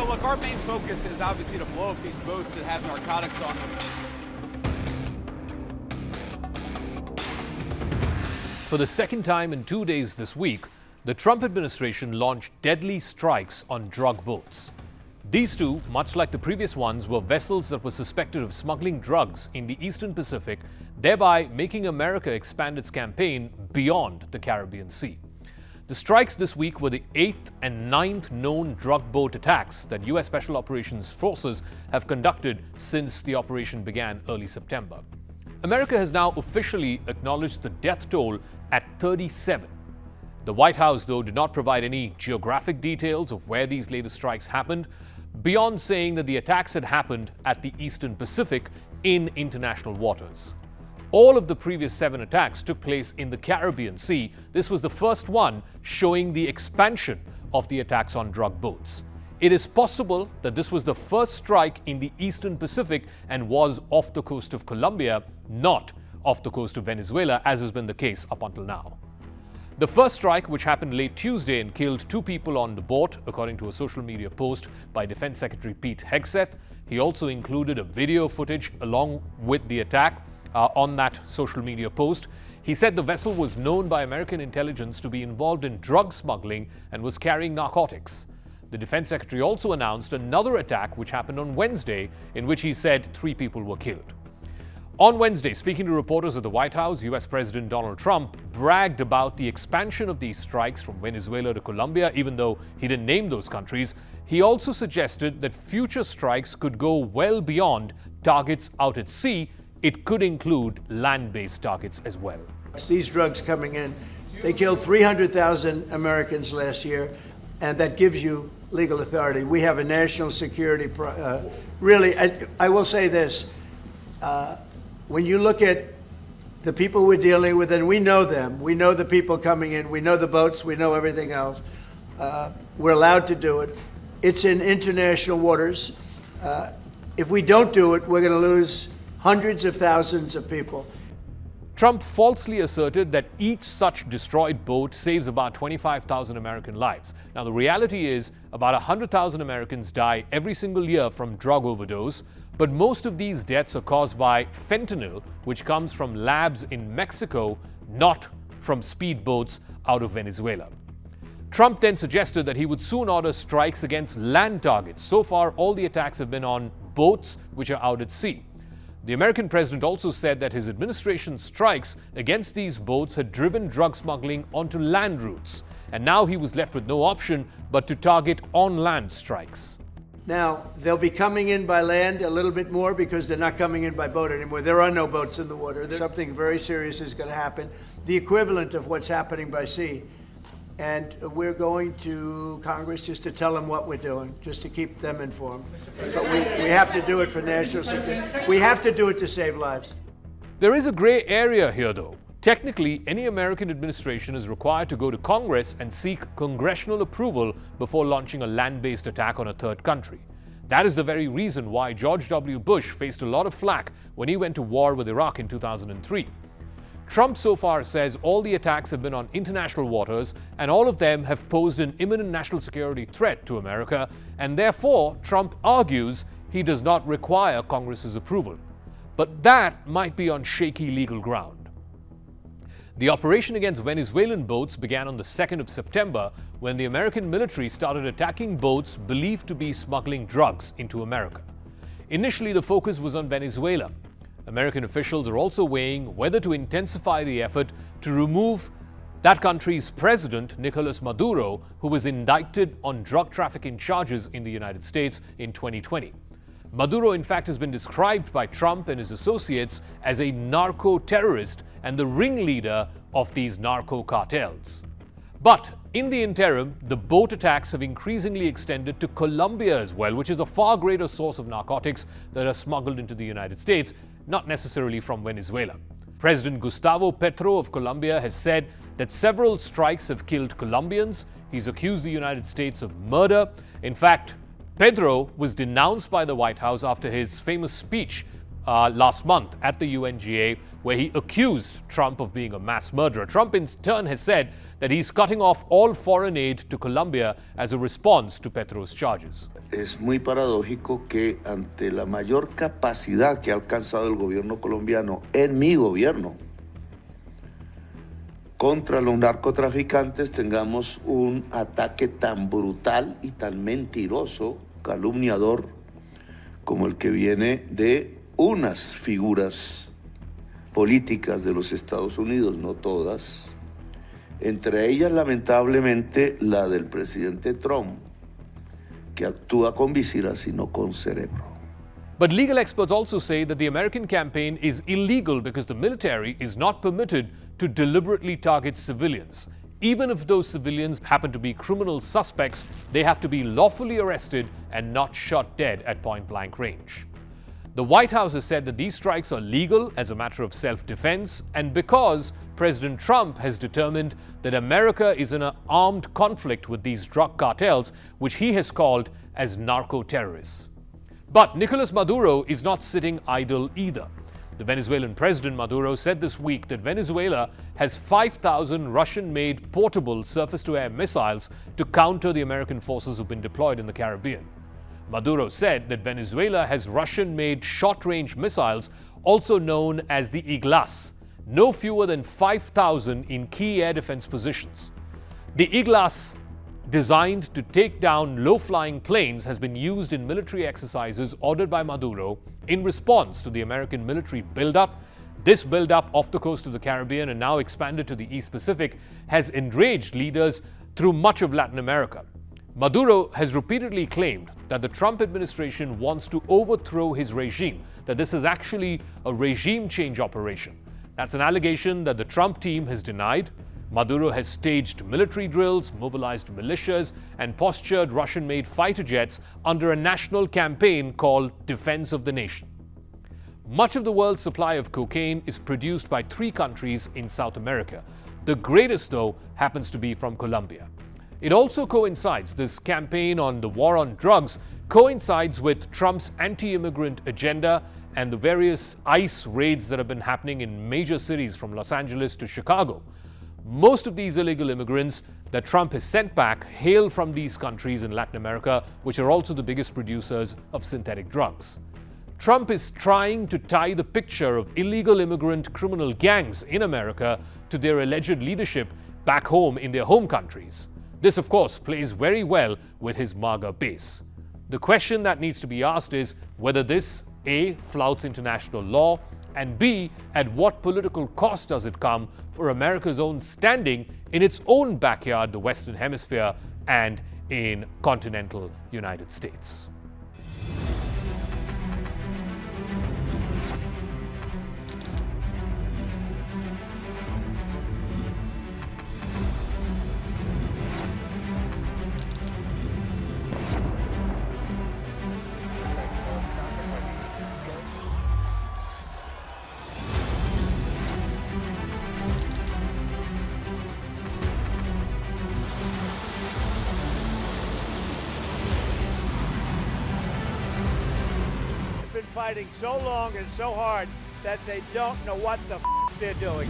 look, our main focus is obviously to blow up these boats that have narcotics on them. For the second time in 2 days this week, the Trump administration launched deadly strikes on drug boats. These two, much like the previous ones, were vessels that were suspected of smuggling drugs in the Eastern Pacific, thereby making America expand its campaign beyond the Caribbean Sea. The strikes this week were the 8th and 9th known drug boat attacks that U.S. Special Operations Forces have conducted since the operation began early September. America has now officially acknowledged the death toll at 37. The White House, though, did not provide any geographic details of where these latest strikes happened, beyond saying that the attacks had happened at the Eastern Pacific in international waters. All of the previous 7 attacks took place in the Caribbean Sea. This was the first one showing the expansion of the attacks on drug boats. It is possible that this was the first strike in the Eastern Pacific and was off the coast of Colombia, not off the coast of Venezuela, as has been the case up until now. The first strike, which happened late Tuesday and killed 2 people on the boat, according to a social media post by Defense Secretary Pete Hegseth. He also included a video footage along with the attack on that social media post. He said the vessel was known by American intelligence to be involved in drug smuggling and was carrying narcotics. The Defense Secretary also announced another attack which happened on Wednesday, in which he said 3 people were killed. On Wednesday, speaking to reporters at the White House, U.S. President Donald Trump bragged about the expansion of these strikes from Venezuela to Colombia, even though he didn't name those countries. He also suggested that future strikes could go well beyond targets out at sea. It could include land-based targets as well. These drugs coming in, they killed 300,000 Americans last year, and that gives you legal authority. We have a national security, really, I will say this, when you look at the people we're dealing with, and we know them, we know the people coming in, we know the boats, we know everything else, we're allowed to do it. It's in international waters. If we don't do it, we're going to lose hundreds of thousands of people. Trump falsely asserted that each such destroyed boat saves about 25,000 American lives. Now, the reality is about 100,000 Americans die every single year from drug overdose, but most of these deaths are caused by fentanyl, which comes from labs in Mexico, not from speedboats out of Venezuela. Trump then suggested that he would soon order strikes against land targets. So far, all the attacks have been on boats which are out at sea. The American president also said that his administration's strikes against these boats had driven drug smuggling onto land routes, and now he was left with no option but to target on-land strikes. Now, they'll be coming in by land a little bit more because they're not coming in by boat anymore. There are no boats in the water. Something very serious is going to happen, the equivalent of what's happening by sea. And we're going to Congress just to tell them what we're doing, just to keep them informed. But we have to do it for national security. We have to do it to save lives. There is a gray area here, though. Technically, any American administration is required to go to Congress and seek congressional approval before launching a land-based attack on a third country. That is the very reason why George W. Bush faced a lot of flack when he went to war with Iraq in 2003. Trump so far says all the attacks have been on international waters and all of them have posed an imminent national security threat to America, and therefore Trump argues he does not require Congress's approval. But that might be on shaky legal ground. The operation against Venezuelan boats began on the 2nd of September when the American military started attacking boats believed to be smuggling drugs into America. Initially, the focus was on Venezuela. American officials are also weighing whether to intensify the effort to remove that country's president, Nicolas Maduro, who was indicted on drug trafficking charges in the United States in 2020. Maduro, in fact, has been described by Trump and his associates as a narco-terrorist and the ringleader of these narco cartels. But in the interim, the boat attacks have increasingly extended to Colombia as well, which is a far greater source of narcotics that are smuggled into the United States, not necessarily from Venezuela. President Gustavo Petro of Colombia has said that several strikes have killed Colombians. He's accused the United States of murder. In fact, Pedro was denounced by the White House after his famous speech last month at the UNGA, where he accused Trump of being a mass murderer. Trump, in turn, has said that he's cutting off all foreign aid to Colombia as a response to Petro's charges. Es muy paradójico que ante la mayor capacidad que ha alcanzado el gobierno colombiano en mi gobierno contra los narcotraficantes tengamos un ataque tan brutal y tan mentiroso, calumniador, como el que viene de unas figuras políticas de los Estados Unidos, no todas, entre ellas lamentablemente la del presidente Trump, que actúa con visiras y no con cerebro. But legal experts also say that the American campaign is illegal because the military is not permitted to deliberately target civilians. Even if those civilians happen to be criminal suspects, they have to be lawfully arrested and not shot dead at point-blank range. The White House has said that these strikes are legal as a matter of self-defense and because President Trump has determined that America is in an armed conflict with these drug cartels, which he has called as narco-terrorists. But Nicolas Maduro is not sitting idle either. The Venezuelan President Maduro said this week that Venezuela has 5,000 Russian-made portable surface-to-air missiles to counter the American forces who've been deployed in the Caribbean. Maduro said that Venezuela has Russian-made short-range missiles, also known as the Iglas, no fewer than 5,000 in key air defense positions. The Iglas, designed to take down low-flying planes, has been used in military exercises ordered by Maduro in response to the American military buildup. This buildup off the coast of the Caribbean and now expanded to the East Pacific has enraged leaders through much of Latin America. Maduro has repeatedly claimed that the Trump administration wants to overthrow his regime, that this is actually a regime change operation. That's an allegation that the Trump team has denied. Maduro has staged military drills, mobilized militias, and postured Russian-made fighter jets under a national campaign called Defense of the Nation. Much of the world's supply of cocaine is produced by 3 countries in South America. The greatest, though, happens to be from Colombia. It also coincides, this campaign on the war on drugs coincides with Trump's anti-immigrant agenda and the various ICE raids that have been happening in major cities from Los Angeles to Chicago. Most of these illegal immigrants that Trump has sent back hail from these countries in Latin America, which are also the biggest producers of synthetic drugs. Trump is trying to tie the picture of illegal immigrant criminal gangs in America to their alleged leadership back home in their home countries. This, of course, plays very well with his MAGA base. The question that needs to be asked is whether this, A, flouts international law, and B, at what political cost does it come for America's own standing in its own backyard, the Western Hemisphere, and in continental United States. Fighting so long and so hard that they don't know what the they're doing.